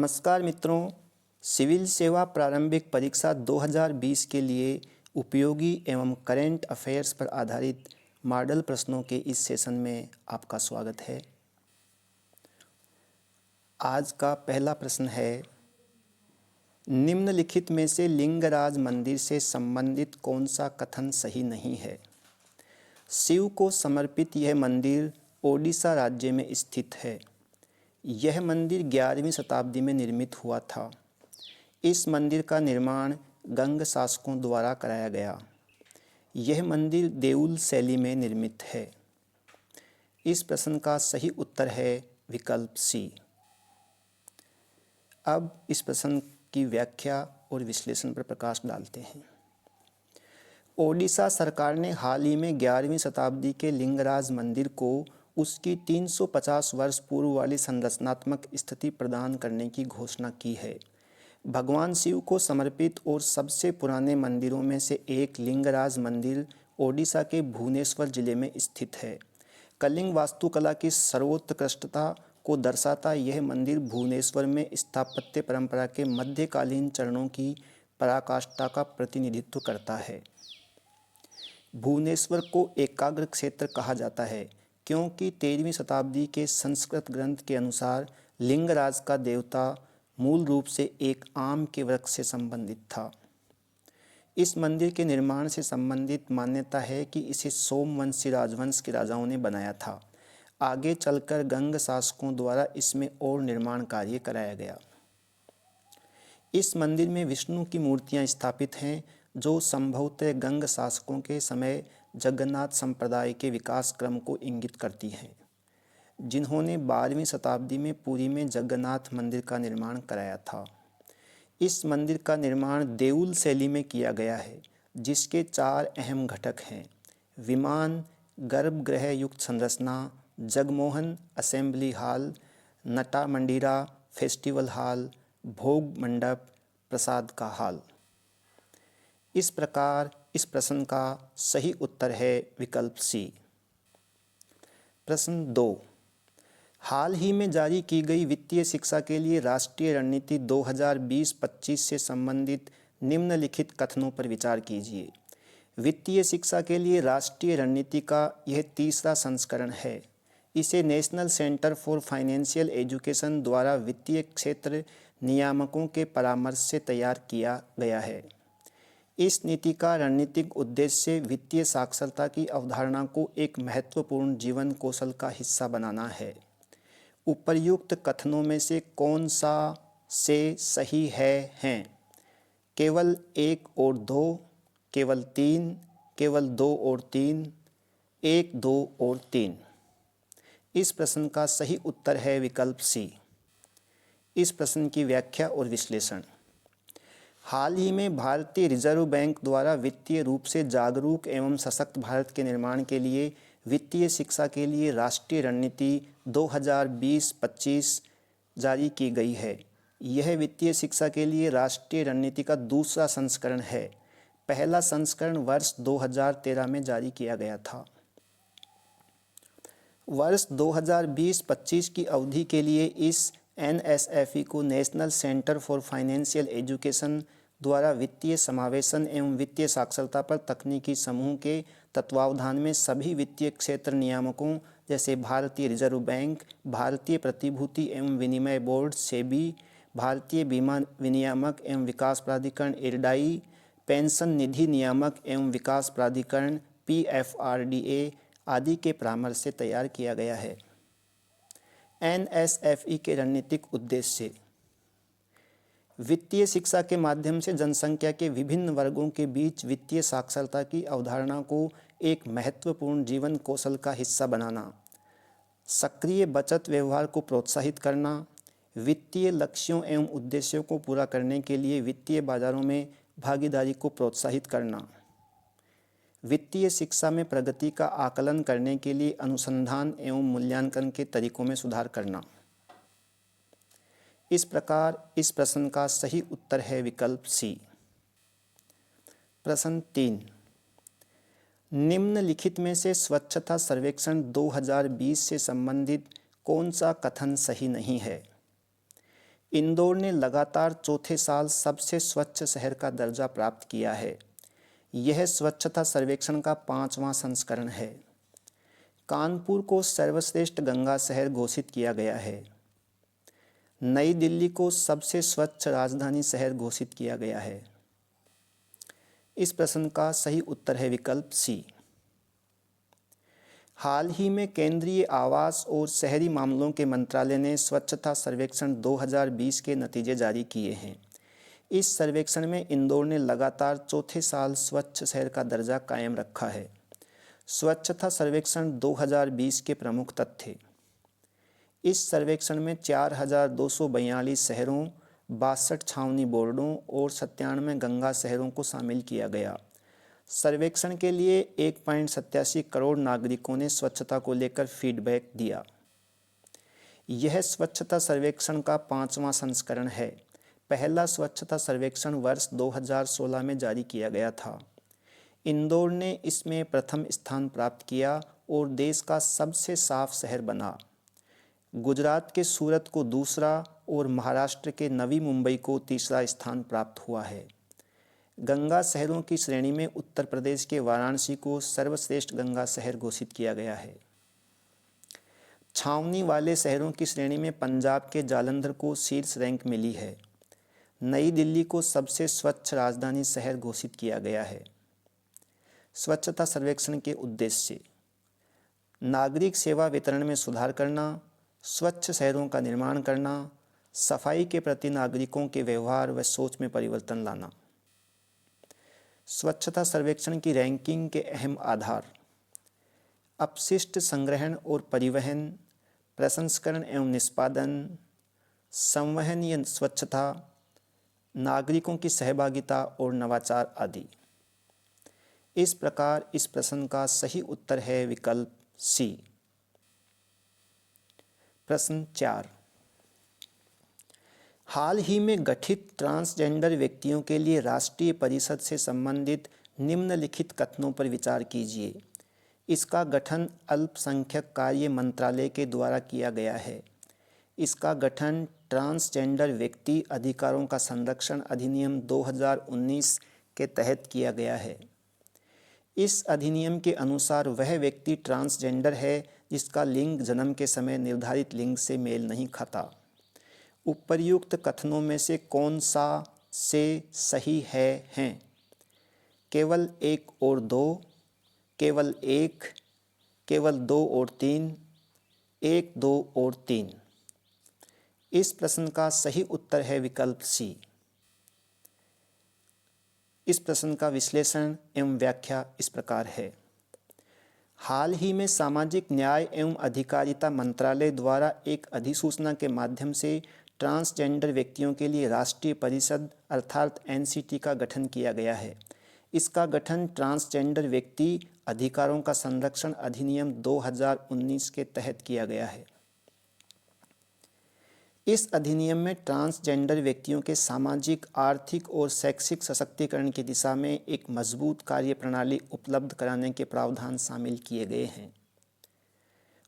नमस्कार मित्रों, सिविल सेवा प्रारंभिक परीक्षा 2020 के लिए उपयोगी एवं करेंट अफेयर्स पर आधारित मॉडल प्रश्नों के इस सेशन में आपका स्वागत है। आज का पहला प्रश्न है, निम्नलिखित में से लिंगराज मंदिर से संबंधित कौन सा कथन सही नहीं है? शिव को समर्पित यह मंदिर ओडिशा राज्य में स्थित है। यह मंदिर 11वीं शताब्दी में निर्मित हुआ था। इस मंदिर का निर्माण गंग शासकों द्वारा कराया गया। यह मंदिर देउल शैली में निर्मित है। इस प्रश्न का सही उत्तर है विकल्प सी। अब इस प्रश्न की व्याख्या और विश्लेषण पर प्रकाश डालते हैं। ओडिशा सरकार ने हाल ही में 11वीं शताब्दी के लिंगराज मंदिर को उसकी 350 वर्ष पूर्व वाली संरचनात्मक स्थिति प्रदान करने की घोषणा की है। भगवान शिव को समर्पित और सबसे पुराने मंदिरों में से एक लिंगराज मंदिर ओडिशा के भुवनेश्वर जिले में स्थित है। कलिंग वास्तुकला की सर्वोत्कृष्टता को दर्शाता यह मंदिर भुवनेश्वर में स्थापत्य परंपरा के मध्यकालीन चरणों की पराकाष्ठा का प्रतिनिधित्व करता है। भुवनेश्वर को एकाग्र क्षेत्र कहा जाता है क्योंकि 13वीं शताब्दी के संस्कृत ग्रंथ के अनुसार लिंगराज का देवता मूल रूप से एक आम के वृक्ष से संबंधित था। इस मंदिर के निर्माण से संबंधित मान्यता है कि इसे सोमवंशी राजवंश के राजाओं ने बनाया था। आगे चलकर गंग शासकों द्वारा इसमें और निर्माण कार्य कराया गया। इस मंदिर में विष्णु की मूर्तियां स्थापित हैं जो संभवतः गंग शासकों के समय जगन्नाथ संप्रदाय के विकास क्रम को इंगित करती हैं, जिन्होंने 12वीं शताब्दी में पुरी में जगन्नाथ मंदिर का निर्माण कराया था। इस मंदिर का निर्माण देउल शैली में किया गया है, जिसके 4 अहम घटक हैं: विमान, गर्भगृह युक्त संरचना, जगमोहन असेंबली हॉल, नटा मंदिरा फेस्टिवल हॉल, भोग मंडप, प्रसाद का हॉल। इस प्रकार इस प्रश्न का सही उत्तर है विकल्प सी। प्रश्न 2, हाल ही में जारी की गई वित्तीय शिक्षा के लिए राष्ट्रीय रणनीति 2020-25 से संबंधित निम्नलिखित कथनों पर विचार कीजिए। वित्तीय शिक्षा के लिए राष्ट्रीय रणनीति का यह तीसरा संस्करण है। इसे national centre for financial education द्वारा वित्तीय क्षेत्र नियामकों के परामर्श से तैयार किया गया है। इस नीति का रणनीतिक उद्देश्य वित्तीय साक्षरता की अवधारणा को एक महत्वपूर्ण जीवन कौशल का हिस्सा बनाना है। उपर्युक्त कथनों में से कौन सा से सही हैं? केवल 1 और 2, केवल 3, केवल 2 और 3, 1, 2 और 3। इस प्रश्न का सही उत्तर है विकल्प सी। इस प्रश्न की व्याख्या और विश्लेषण। हाल ही में भारतीय रिजर्व बैंक द्वारा वित्तीय रूप से जागरूक एवं सशक्त भारत के निर्माण के लिए वित्तीय शिक्षा के लिए राष्ट्रीय रणनीति 2020-25 जारी की गई है। यह वित्तीय शिक्षा के लिए राष्ट्रीय रणनीति का दूसरा संस्करण है। पहला संस्करण वर्ष 2013 में जारी किया गया था। वर्ष 2020-25 की अवधि के लिए इस NSFE को national centre for financial education द्वारा वित्तीय समावेशन एवं वित्तीय साक्षरता पर तकनीकी समूह के तत्वावधान में सभी वित्तीय क्षेत्र नियामकों जैसे भारतीय रिजर्व बैंक, भारतीय प्रतिभूति एवं विनिमय बोर्ड सेबी, भारतीय बीमा विनियामक एवं विकास प्राधिकरण IRDAI, पेंशन निधि नियामक एवं विकास प्राधिकरण PFRDA आदि के परामर्श से तैयार किया गया है। NSFE के रणनीतिक उद्देश्य वित्तीय शिक्षा के माध्यम से जनसंख्या के विभिन्न वर्गों के बीच वित्तीय साक्षरता की अवधारणा को एक महत्वपूर्ण जीवन कौशल का हिस्सा बनाना, सक्रिय बचत व्यवहार को प्रोत्साहित करना, वित्तीय लक्ष्यों एवं उद्देश्यों को पूरा करने के लिए वित्तीय बाजारों में भागीदारी को प्रोत्साहित करना, वित्तीय शिक्षा में प्रगति का आकलन करने के लिए अनुसंधान एवं मूल्यांकन के तरीकों में सुधार करना। इस प्रकार इस प्रश्न का सही उत्तर है विकल्प सी। प्रश्न 3, निम्नलिखित में से स्वच्छता सर्वेक्षण 2020 से संबंधित कौन सा कथन सही नहीं है? इंदौर ने लगातार चौथे साल सबसे स्वच्छ शहर का दर्जा प्राप्त किया है। यह स्वच्छता सर्वेक्षण का 5वां संस्करण है। कानपुर को सर्वश्रेष्ठ गंगा शहर घोषित किया गया है। नई दिल्ली को सबसे स्वच्छ राजधानी शहर घोषित किया गया है। इस प्रश्न का सही उत्तर है विकल्प सी। हाल ही में केंद्रीय आवास और शहरी मामलों के मंत्रालय ने स्वच्छता सर्वेक्षण 2020 के नतीजे जारी किए हैं। इस सर्वेक्षण में इंदौर ने लगातार चौथे साल स्वच्छ शहर का दर्जा कायम रखा है। स्वच्छता सर्वेक्षण 2020 के प्रमुख तथ्य। इस सर्वेक्षण में 4,242 शहरों, 62 छावनी बोर्डों और 97 गंगा शहरों को शामिल किया गया। सर्वेक्षण के लिए 1.87 करोड़ नागरिकों ने स्वच्छता को लेकर फीडबैक दिया। यह स्वच्छता सर्वेक्षण का 5वां संस्करण है। पहला स्वच्छता सर्वेक्षण वर्ष 2016 में जारी किया गया था। इंदौर ने इसमें प्रथम स्थान प्राप्त किया और देश का सबसे साफ शहर बना। गुजरात के सूरत को दूसरा और महाराष्ट्र के नवी मुंबई को तीसरा स्थान प्राप्त हुआ है। गंगा शहरों की श्रेणी में उत्तर प्रदेश के वाराणसी को सर्वश्रेष्ठ गंगा शहर घोषित किया गया है। छावनी वाले शहरों की श्रेणी में पंजाब के जालंधर को शीर्ष रैंक मिली है। नई दिल्ली को सबसे स्वच्छ राजधानी शहर घोषित किया गया है। स्वच्छता सर्वेक्षण के उद्देश्य: नागरिक सेवा वितरण में सुधार करना, स्वच्छ शहरों का निर्माण करना, सफाई के प्रति नागरिकों के व्यवहार व सोच में परिवर्तन लाना। स्वच्छता सर्वेक्षण की रैंकिंग के अहम आधार: अपशिष्ट संग्रहण और परिवहन, प्रसंस्करण एवं निष्पादन, संवहनीय स्वच्छता, नागरिकों की सहभागिता और नवाचार आदि। इस प्रकार इस प्रश्न का सही उत्तर है विकल्प सी। प्रश्न 4। हाल ही में गठित ट्रांसजेंडर व्यक्तियों के लिए राष्ट्रीय परिषद से संबंधित निम्नलिखित कथनों पर विचार कीजिए। इसका गठन अल्पसंख्यक कार्य मंत्रालय के द्वारा किया गया है। इसका गठन ट्रांसजेंडर व्यक्ति अधिकारों का संरक्षण अधिनियम 2019 के तहत किया गया है। इस अधिनियम के अनुसार वह व्यक्ति ट्रांसजेंडर है जिसका लिंग जन्म के समय निर्धारित लिंग से मेल नहीं खाता। उपर्युक्त कथनों में से कौन सा से सही हैं? केवल 1 और 2, केवल 1, केवल 2 और 3, 1, 2 और 3। इस प्रश्न का सही उत्तर है विकल्प सी। इस प्रश्न का विश्लेषण एवं व्याख्या इस प्रकार है। हाल ही में सामाजिक न्याय एवं अधिकारिता मंत्रालय द्वारा एक अधिसूचना के माध्यम से ट्रांसजेंडर व्यक्तियों के लिए राष्ट्रीय परिषद अर्थात एनसीटी का गठन किया गया है। इसका गठन ट्रांसजेंडर व्यक्ति अधिकारों का संरक्षण अधिनियम 2019 के तहत किया गया है। इस अधिनियम में ट्रांसजेंडर व्यक्तियों के सामाजिक, आर्थिक और शैक्षिक सशक्तिकरण की दिशा में एक मजबूत कार्यप्रणाली उपलब्ध कराने के प्रावधान शामिल किए गए हैं।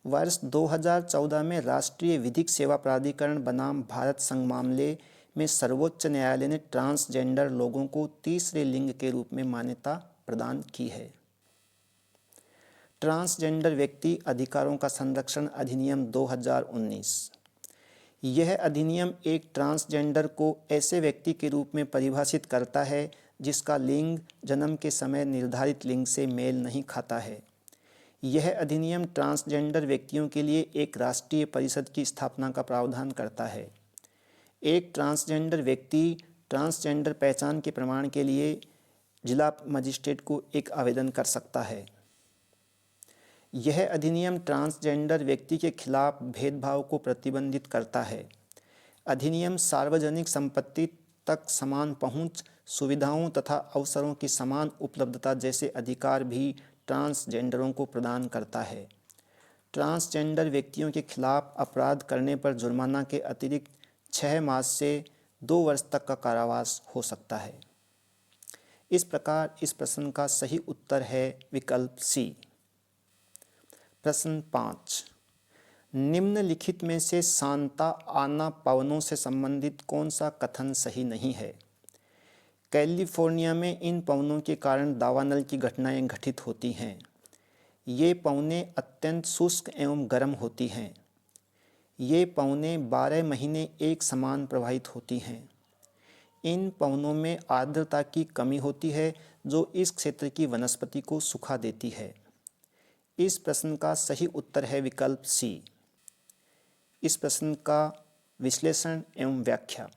वर्ष 2014 में राष्ट्रीय विधिक सेवा प्राधिकरण बनाम भारत संघ मामले में सर्वोच्च न्यायालय ने ट्रांसजेंडर लोगों को तीसरे लिंग के रूप में मान्यता प्रदान की है। ट्रांसजेंडर व्यक्ति अधिकारों का संरक्षण अधिनियम 2019। यह अधिनियम एक ट्रांसजेंडर को ऐसे व्यक्ति के रूप में परिभाषित करता है जिसका लिंग जन्म के समय निर्धारित लिंग से मेल नहीं खाता है। यह अधिनियम ट्रांसजेंडर व्यक्तियों के लिए एक राष्ट्रीय परिषद की स्थापना का प्रावधान करता है। एक ट्रांसजेंडर व्यक्ति ट्रांसजेंडर पहचान के प्रमाण के लिए जिला मजिस्ट्रेट को एक आवेदन कर सकता है। यह अधिनियम ट्रांसजेंडर व्यक्ति के खिलाफ भेदभाव को प्रतिबंधित करता है। अधिनियम सार्वजनिक संपत्ति तक समान पहुंच, सुविधाओं तथा अवसरों की समान उपलब्धता जैसे अधिकार भी ट्रांसजेंडरों को प्रदान करता है। ट्रांसजेंडर व्यक्तियों के खिलाफ अपराध करने पर जुर्माना के अतिरिक्त 6 मास से 2 वर्ष तक का कारावास हो सकता है। इस प्रकार इस प्रश्न का सही उत्तर है विकल्प सी। प्रश्न 5। निम्नलिखित में से सांता आना पवनों से संबंधित कौन सा कथन सही नहीं है? कैलिफोर्निया में इन पवनों के कारण दावानल की घटनाएं घटित होती हैं। ये पवनें अत्यंत शुष्क एवं गर्म होती हैं। ये पवनें 12 महीने एक समान प्रवाहित होती हैं। इन पवनों में आर्द्रता की कमी होती है जो इस क्षेत्र की वनस्पति को सुखा देती है। इस प्रश्न का सही उत्तर है विकल्प सी। इस प्रश्न का विश्लेषण एवं व्याख्या।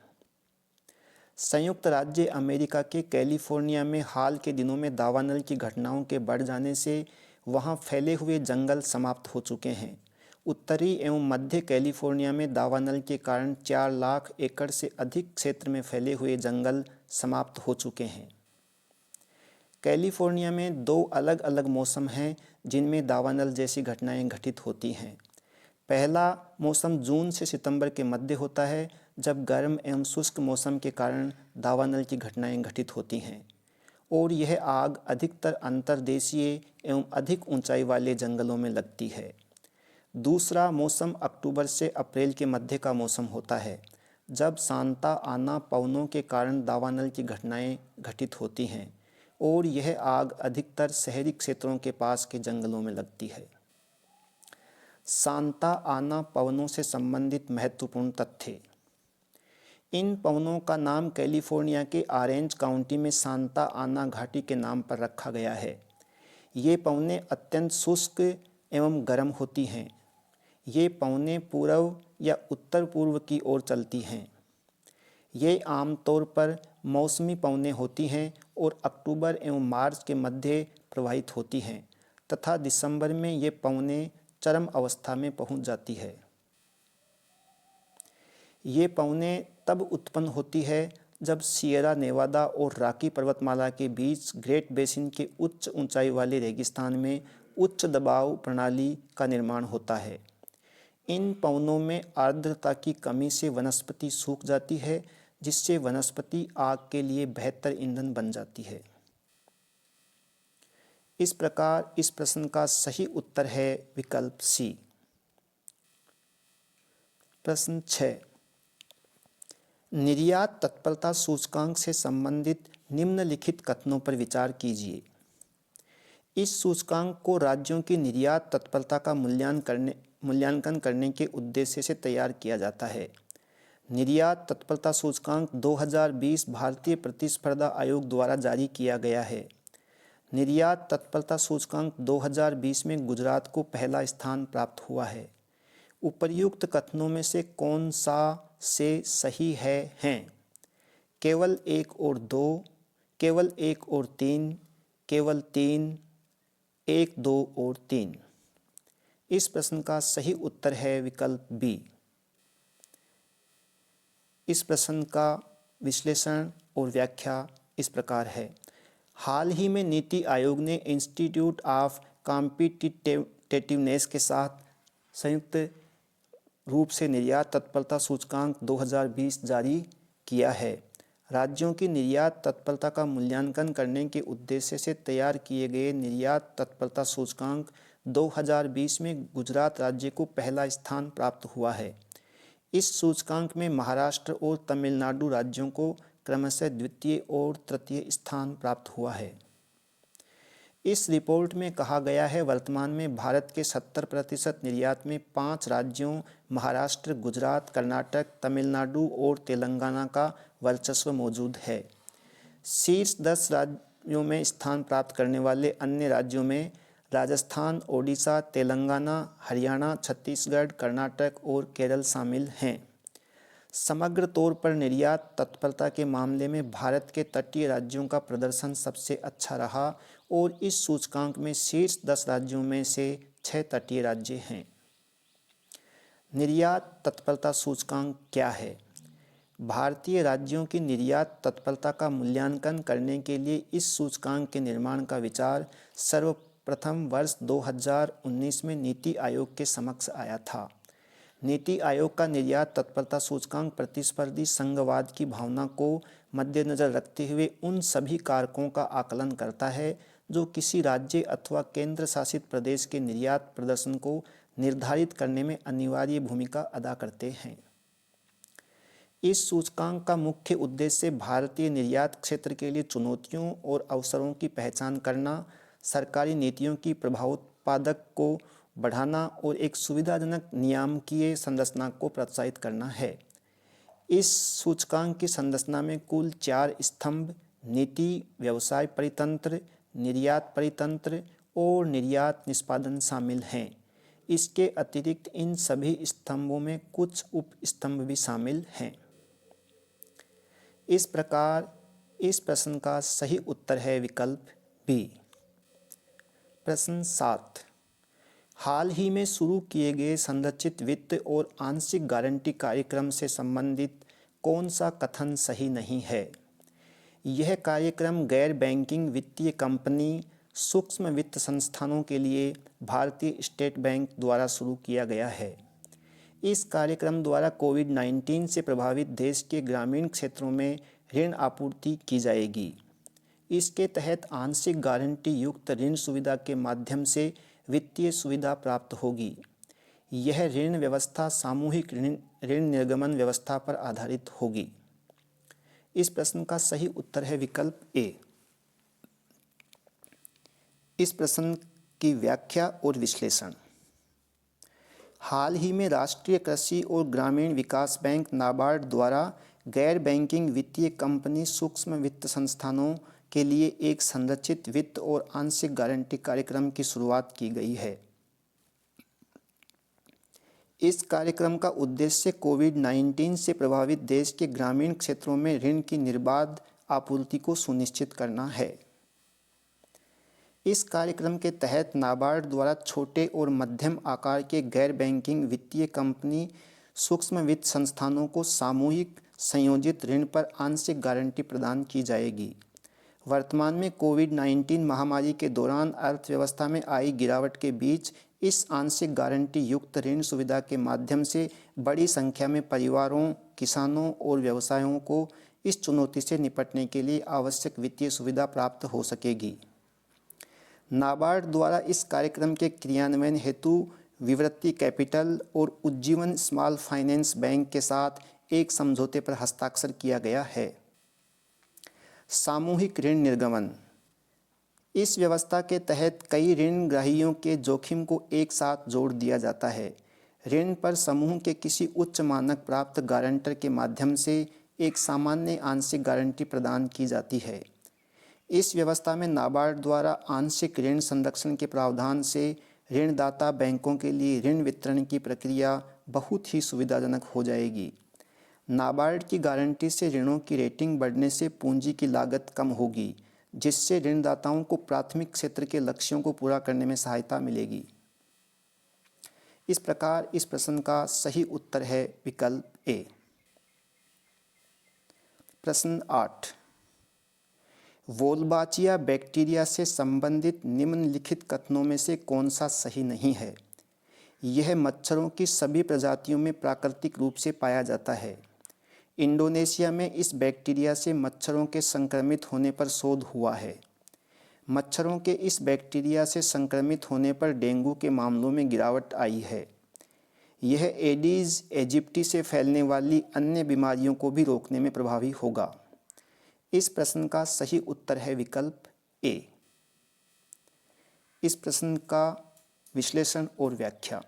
संयुक्त राज्य अमेरिका के कैलिफोर्निया में हाल के दिनों में दावानल की घटनाओं के बढ़ जाने से वहां फैले हुए जंगल समाप्त हो चुके हैं। उत्तरी एवं मध्य कैलिफोर्निया में दावानल के कारण 4 लाख एकड़ से अधिक क्षेत्र में फैले हुए जंगल समाप्त हो चुके हैं। कैलिफोर्निया में 2 अलग अलग मौसम हैं जिनमें दावानल जैसी घटनाएं घटित होती हैं। पहला मौसम जून से सितंबर के मध्य होता है, जब गर्म एवं शुष्क मौसम के कारण दावानल की घटनाएं घटित होती हैं और यह आग अधिकतर अंतर्देशीय एवं अधिक ऊंचाई वाले जंगलों में लगती है। दूसरा मौसम अक्टूबर से अप्रैल के मध्य का मौसम होता है, जब सांता आना पवनों के कारण दावानल की घटनाएं घटित होती हैं और यह आग अधिकतर शहरी क्षेत्रों के पास के जंगलों में लगती है। सांता आना पवनों से संबंधित महत्वपूर्ण तथ्य। इन पवनों का नाम कैलिफोर्निया के ऑरेंज काउंटी में सांता आना घाटी के नाम पर रखा गया है। ये पवनें अत्यंत शुष्क एवं गर्म होती हैं। ये पवनें पूर्व या उत्तर पूर्व की ओर चलती हैं। ये आमतौर पर मौसमी पवनें होती हैं और अक्टूबर एवं मार्च के मध्य प्रवाहित होती हैं तथा दिसंबर में ये पवनें चरम अवस्था में पहुंच जाती है। ये पवनें तब उत्पन्न होती है जब सिएरा नेवादा और रॉकी पर्वतमाला के बीच ग्रेट बेसिन के उच्च ऊंचाई वाले रेगिस्तान में उच्च दबाव प्रणाली का निर्माण होता है। इन पवनों में आर्द्रता की कमी से वनस्पति सूख जाती है, जिससे वनस्पति आग के लिए बेहतर ईंधन बन जाती है। इस प्रकार इस प्रश्न का सही उत्तर है विकल्प सी। प्रश्न 6, निर्यात तत्परता सूचकांक से संबंधित निम्नलिखित कथनों पर विचार कीजिए। इस सूचकांक को राज्यों की निर्यात तत्परता का मूल्यांकन करने के उद्देश्य से तैयार किया जाता है। निर्यात तत्परता सूचकांक 2020 भारतीय प्रतिस्पर्धा आयोग द्वारा जारी किया गया है। निर्यात तत्परता सूचकांक 2020 में गुजरात को पहला स्थान प्राप्त हुआ है। उपर्युक्त कथनों में से कौन सा से सही हैं? केवल 1 और 2, केवल 1 और 3, केवल 3, 1, 2 और 3। इस प्रश्न का सही उत्तर है विकल्प बी। इस प्रश्न का विश्लेषण और व्याख्या इस प्रकार है। हाल ही में नीति आयोग ने इंस्टीट्यूट ऑफ कॉम्पिटिटिवनेस के साथ संयुक्त रूप से निर्यात तत्परता सूचकांक 2020 जारी किया है। राज्यों की निर्यात तत्परता का मूल्यांकन करने के उद्देश्य से तैयार किए गए निर्यात तत्परता सूचकांक 2020 में गुजरात राज्य को पहला स्थान प्राप्त हुआ है। इस सूचकांक में महाराष्ट्र और तमिलनाडु राज्यों को क्रमशः द्वितीय और तृतीय स्थान प्राप्त हुआ है। इस रिपोर्ट में कहा गया है, वर्तमान में भारत के 70% निर्यात में 5 राज्यों महाराष्ट्र, गुजरात, कर्नाटक, तमिलनाडु और तेलंगाना का वर्चस्व मौजूद है। शीर्ष 10 राज्यों में स्थान प्राप्त करने वाले अन्य राज्यों में राजस्थान, ओडिशा, तेलंगाना, हरियाणा, छत्तीसगढ़, कर्नाटक और केरल शामिल हैं। समग्र तौर पर निर्यात तत्परता के मामले में भारत के तटीय राज्यों का प्रदर्शन सबसे अच्छा रहा और इस सूचकांक में शीर्ष 10 राज्यों में से 6 तटीय राज्य हैं। निर्यात तत्परता सूचकांक क्या है? भारतीय राज्यों की निर्यात तत्परता का मूल्यांकन करने के लिए इस सूचकांक के निर्माण का विचार सर्वप्रथम वर्ष 2019 में नीति आयोग के समक्ष आया था। नीति आयोग का निर्यात तत्परता सूचकांक प्रतिस्पर्धी संघवाद की भावना को मद्देनजर रखते हुए उन सभी कारकों का आकलन करता है जो किसी राज्य अथवा केंद्र शासित प्रदेश के निर्यात प्रदर्शन को निर्धारित करने में अनिवार्य भूमिका अदा करते हैं। इस सूचकांक का मुख्य उद्देश्य भारतीय निर्यात क्षेत्र के लिए चुनौतियों और अवसरों की पहचान करना, सरकारी नीतियों की प्रभावोत्पादक को बढ़ाना और एक सुविधाजनक नियामकीय संरचना को प्रोत्साहित करना है। इस सूचकांक की संरचना में कुल 4 स्तंभ नीति, व्यवसाय परितंत्र, निर्यात परितंत्र और निर्यात निष्पादन शामिल हैं। इसके अतिरिक्त इन सभी स्तंभों में कुछ उप स्तंभ भी शामिल हैं। इस प्रकार इस प्रश्न का सही उत्तर है विकल्प बी। प्रश्न 7, हाल ही में शुरू किए गए संरचित वित्त और आंशिक गारंटी कार्यक्रम से संबंधित कौन सा कथन सही नहीं है? यह कार्यक्रम गैर बैंकिंग वित्तीय कंपनी, सूक्ष्म वित्त संस्थानों के लिए भारतीय स्टेट बैंक द्वारा शुरू किया गया है। इस कार्यक्रम द्वारा कोविड-19 से प्रभावित देश के ग्रामीण क्षेत्रों में ऋण आपूर्ति की जाएगी। इसके तहत आंशिक गारंटी युक्त ऋण सुविधा के माध्यम से वित्तीय सुविधा प्राप्त होगी। यह ऋण व्यवस्था सामूहिक ऋण निर्गमन व्यवस्था पर आधारित होगी। इस प्रश्न का सही उत्तर है विकल्प ए। इस प्रश्न की व्याख्या और विश्लेषण। हाल ही में राष्ट्रीय कृषि और ग्रामीण विकास बैंक नाबार्ड द्वारा गैर बैंकिंग वित्तीय कंपनी, सूक्ष्म वित्त संस्थानों के लिए एक संरचित वित्त और आंशिक गारंटी कार्यक्रम की शुरुआत की गई है। इस कार्यक्रम का उद्देश्य कोविड-19 से प्रभावित देश के ग्रामीण क्षेत्रों में ऋण की निर्बाध आपूर्ति को सुनिश्चित करना है। इस कार्यक्रम के तहत नाबार्ड द्वारा छोटे और मध्यम आकार के गैर बैंकिंग वित्तीय कंपनी, सूक्ष्म वित्त संस्थानों को सामूहिक संयोजित ऋण पर आंशिक गारंटी प्रदान की जाएगी। वर्तमान में कोविड-19 महामारी के दौरान अर्थव्यवस्था में आई गिरावट के बीच इस आंशिक गारंटी युक्त ऋण सुविधा के माध्यम से बड़ी संख्या में परिवारों, किसानों और व्यवसायों को इस चुनौती से निपटने के लिए आवश्यक वित्तीय सुविधा प्राप्त हो सकेगी। नाबार्ड द्वारा इस कार्यक्रम के क्रियान्वयन हेतु विवृत्ति कैपिटल और उज्जीवन स्मॉल फाइनेंस बैंक के साथ एक समझौते पर हस्ताक्षर किया गया है। सामूहिक ऋण निर्गमन। इस व्यवस्था के तहत कई ऋण ग्राहियों के जोखिम को एक साथ जोड़ दिया जाता है। ऋण पर समूह के किसी उच्च मानक प्राप्त गारंटर के माध्यम से एक सामान्य आंशिक गारंटी प्रदान की जाती है। इस व्यवस्था में नाबार्ड द्वारा आंशिक ऋण संरक्षण के प्रावधान से ऋणदाता बैंकों के लिए ऋण वितरण की प्रक्रिया बहुत ही सुविधाजनक हो जाएगी। नाबार्ड की गारंटी से ऋणों की रेटिंग बढ़ने से पूंजी की लागत कम होगी, जिससे ऋणदाताओं को प्राथमिक क्षेत्र के लक्ष्यों को पूरा करने में सहायता मिलेगी। इस प्रकार इस प्रश्न का सही उत्तर है विकल्प ए। प्रश्न 8, वोल्बाचिया बैक्टीरिया से संबंधित निम्नलिखित कथनों में से कौन सा सही नहीं है? यह मच्छरों की सभी प्रजातियों में प्राकृतिक रूप से पाया जाता है। इंडोनेशिया में इस बैक्टीरिया से मच्छरों के संक्रमित होने पर शोध हुआ है। मच्छरों के इस बैक्टीरिया से संक्रमित होने पर डेंगू के मामलों में गिरावट आई है। यह एडीज एजिप्टी से फैलने वाली अन्य बीमारियों को भी रोकने में प्रभावी होगा। इस प्रश्न का सही उत्तर है विकल्प ए। इस प्रश्न का विश्लेषण और व्याख्या।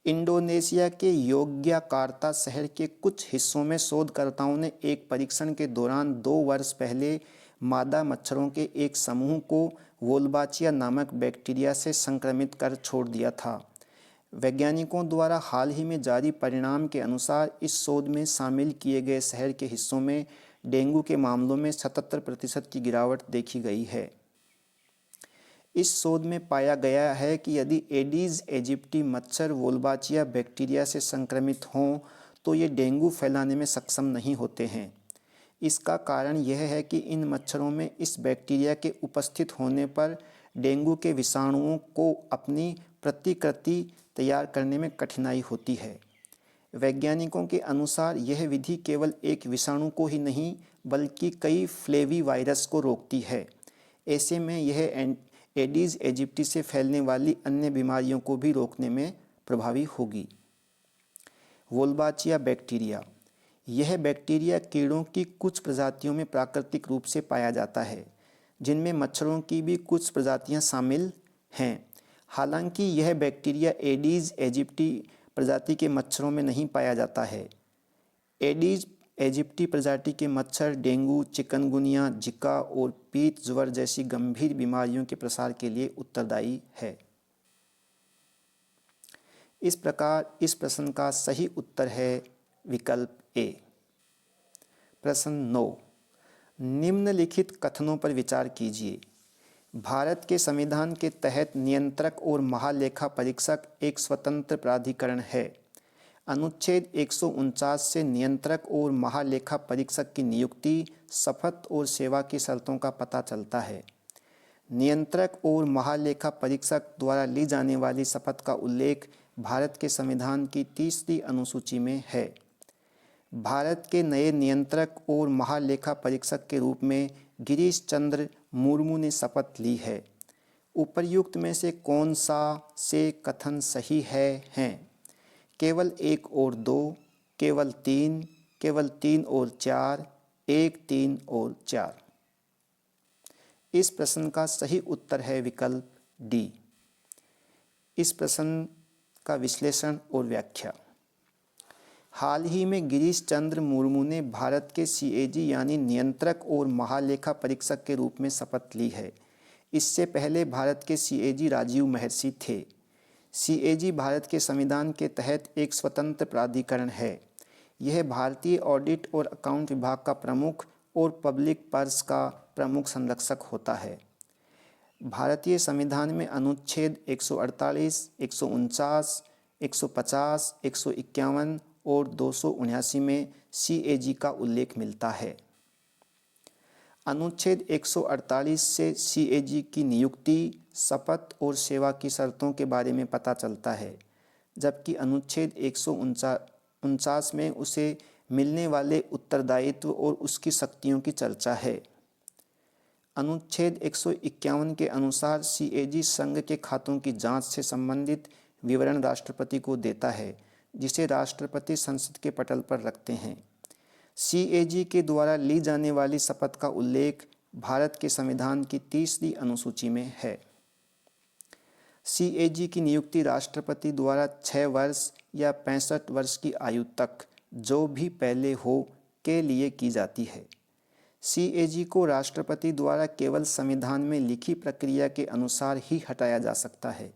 इंडोनेशिया के योग्याकार्ता शहर के कुछ हिस्सों में शोधकर्ताओं ने एक परीक्षण के दौरान 2 वर्ष पहले मादा मच्छरों के एक समूह को वोल्बाचिया नामक बैक्टीरिया से संक्रमित कर छोड़ दिया था। वैज्ञानिकों द्वारा हाल ही में जारी परिणाम के अनुसार इस शोध में शामिल किए गए शहर के हिस्सों में डेंगू के मामलों में 77% की गिरावट देखी गई है। इस शोध में पाया गया है कि यदि एडीज एजिप्टी मच्छर वोल्बाचिया बैक्टीरिया से संक्रमित हों तो ये डेंगू फैलाने में सक्षम नहीं होते हैं। इसका कारण यह है कि इन मच्छरों में इस बैक्टीरिया के उपस्थित होने पर डेंगू के विषाणुओं को अपनी प्रतिकृति तैयार करने में कठिनाई होती है। वैज्ञानिकों के अनुसार यह विधि केवल एक विषाणु को ही नहीं बल्कि कई फ्लेवी वायरस को रोकती है। ऐसे में यह एडीज एजिप्टी से फैलने वाली अन्य बीमारियों को भी रोकने में प्रभावी होगी। Wolbachia bacteria. यह बैक्टीरिया कीड़ों की कुछ प्रजातियों में प्राकृतिक रूप से पाया जाता है, जिनमें मच्छरों की भी कुछ प्रजातियां शामिल हैं। हालांकि यह बैक्टीरिया एडीज एजिप्टी प्रजाति के मच्छरों में नहीं पाया जाता है। एडीज एजिप्टी प्रजाति के मच्छर डेंगू, चिकनगुनिया, जिका और पीत ज्वर जैसी गंभीर बीमारियों के प्रसार के लिए उत्तरदायी है। इस प्रकार इस प्रश्न का सही उत्तर है विकल्प ए। प्रश्न 9, निम्नलिखित कथनों पर विचार कीजिए। भारत के संविधान के तहत नियंत्रक और महालेखा परीक्षक एक स्वतंत्र प्राधिकरण है। अनुच्छेद 149 से नियंत्रक और महालेखा परीक्षक की नियुक्ति, शपथ और सेवा की शर्तों का पता चलता है। नियंत्रक और महालेखा परीक्षक द्वारा ली जाने वाली शपथ का उल्लेख भारत के संविधान की 30वीं अनुसूची में है। भारत के नए नियंत्रक और महालेखा परीक्षक के रूप में गिरीश चंद्र मुर्मू ने शपथ ली है। उपर्युक्त में से कौन सा से कथन सही हैं? केवल 1 और 2, केवल 3, केवल 3 और 4, 1, 3 और 4। इस प्रश्न का सही उत्तर है विकल्प डी। इस प्रश्न का विश्लेषण और व्याख्या। हाल ही में गिरीश चंद्र मुर्मू ने भारत के सीएजी यानी नियंत्रक और महालेखा परीक्षक के रूप में शपथ ली है। इससे पहले भारत के सीएजी राजीव महर्षि थे। सीएजी भारत के संविधान के तहत एक स्वतंत्र प्राधिकरण है। यह भारतीय ऑडिट और अकाउंट विभाग का प्रमुख और पब्लिक पर्स का प्रमुख संरक्षक होता है। भारतीय संविधान में अनुच्छेद 148, 149, 150, 151 और 279 में सीएजी का उल्लेख मिलता है। अनुच्छेद 148 से सीएजी की नियुक्ति, शपथ और सेवा की शर्तों के बारे में पता चलता है, जबकि अनुच्छेद 149 में उसे मिलने वाले उत्तरदायित्व और उसकी शक्तियों की चर्चा है। अनुच्छेद 151 के अनुसार सीएजी संघ के खातों की जांच से संबंधित विवरण राष्ट्रपति को देता है, जिसे राष्ट्रपति संसद के पटल पर रखते हैं। सीएजी के द्वारा ली जाने वाली शपथ का उल्लेख भारत के संविधान की 30वीं अनुसूची में है। सीएजी की नियुक्ति राष्ट्रपति द्वारा 6 वर्ष या 65 वर्ष की आयु तक, जो भी पहले हो, के लिए की जाती है। सीएजी को राष्ट्रपति द्वारा केवल संविधान में लिखी प्रक्रिया के अनुसार ही हटाया जा सकता है।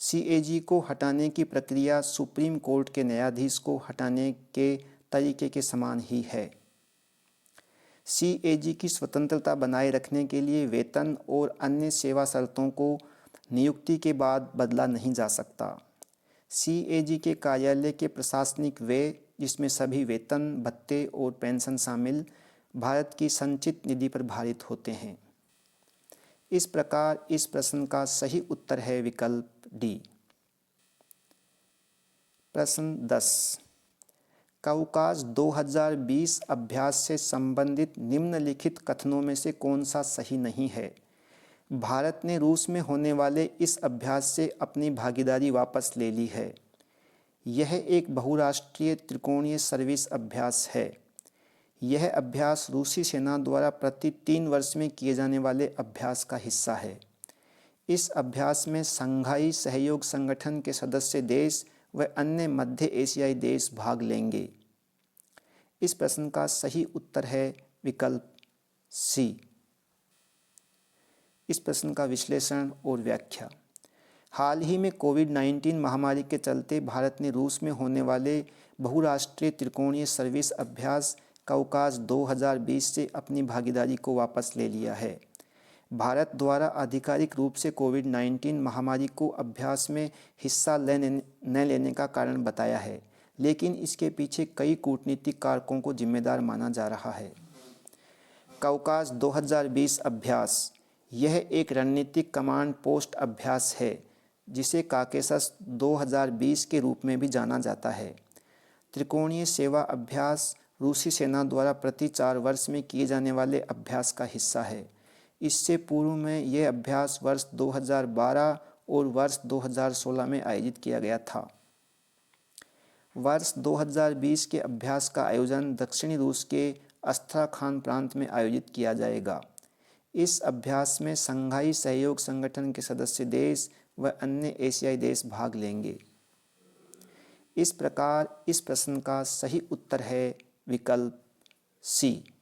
सीएजी को हटाने की प्रक्रिया सुप्रीम कोर्ट के न्यायाधीश को हटाने के तरीके के समान ही है। सीएजी की स्वतंत्रता बनाए रखने के लिए वेतन और अन्य सेवा शर्तों को नियुक्ति के बाद बदला नहीं जा सकता। सीएजी के कार्यालय के प्रशासनिक व्यय, जिसमें सभी वेतन, भत्ते और पेंशन शामिल, भारत की संचित निधि पर भारित होते हैं। इस प्रकार इस प्रश्न का सही उत्तर है विकल्प डी। प्रश्न 10, काउकाज 2020 अभ्यास से संबंधित निम्नलिखित कथनों में से कौन सा सही नहीं है? भारत ने रूस में होने वाले इस अभ्यास से अपनी भागीदारी वापस ले ली है। यह एक बहुराष्ट्रीय त्रिकोणीय सर्विस अभ्यास है। यह अभ्यास रूसी सेना द्वारा प्रति 3 वर्ष में किए जाने वाले अभ्यास का हिस्सा है। इस अभ्यास में शंघाई सहयोग संगठन के सदस्य देश व अन्य मध्य एशियाई देश भाग लेंगे। इस प्रश्न का सही उत्तर है विकल्प सी। इस प्रश्न का विश्लेषण और व्याख्या। हाल ही में कोविड-19 महामारी के चलते भारत ने रूस में होने वाले बहुराष्ट्रीय त्रिकोणीय सर्विस अभ्यास काउकाज 2020 से अपनी भागीदारी को वापस ले लिया है। भारत द्वारा आधिकारिक रूप से कोविड-19 महामारी को अभ्यास में हिस्सा न लेने का कारण बताया है, लेकिन इसके पीछे कई कूटनीतिक कारकों को जिम्मेदार माना जा रहा है। काउकाज 2020 अभ्यास यह एक रणनीतिक कमांड पोस्ट अभ्यास है, जिसे काकेशस 2020 के रूप में भी जाना जाता है। त्रिकोणीय सेवा अभ्यास रूसी सेना द्वारा प्रति 4 वर्ष में किए जाने वाले अभ्यास का हिस्सा है। इससे पूर्व में यह अभ्यास वर्ष 2012 और वर्ष 2016 में आयोजित किया गया था। वर्ष 2020 के अभ्यास का आयोजन दक्षिणी रूस के अस्ट्राखान प्रांत में आयोजित किया जाएगा। इस अभ्यास में शंघाई सहयोग संगठन के सदस्य देश व अन्य एशियाई देश भाग लेंगे। इस प्रकार इस प्रश्न का सही उत्तर है विकल्प सी।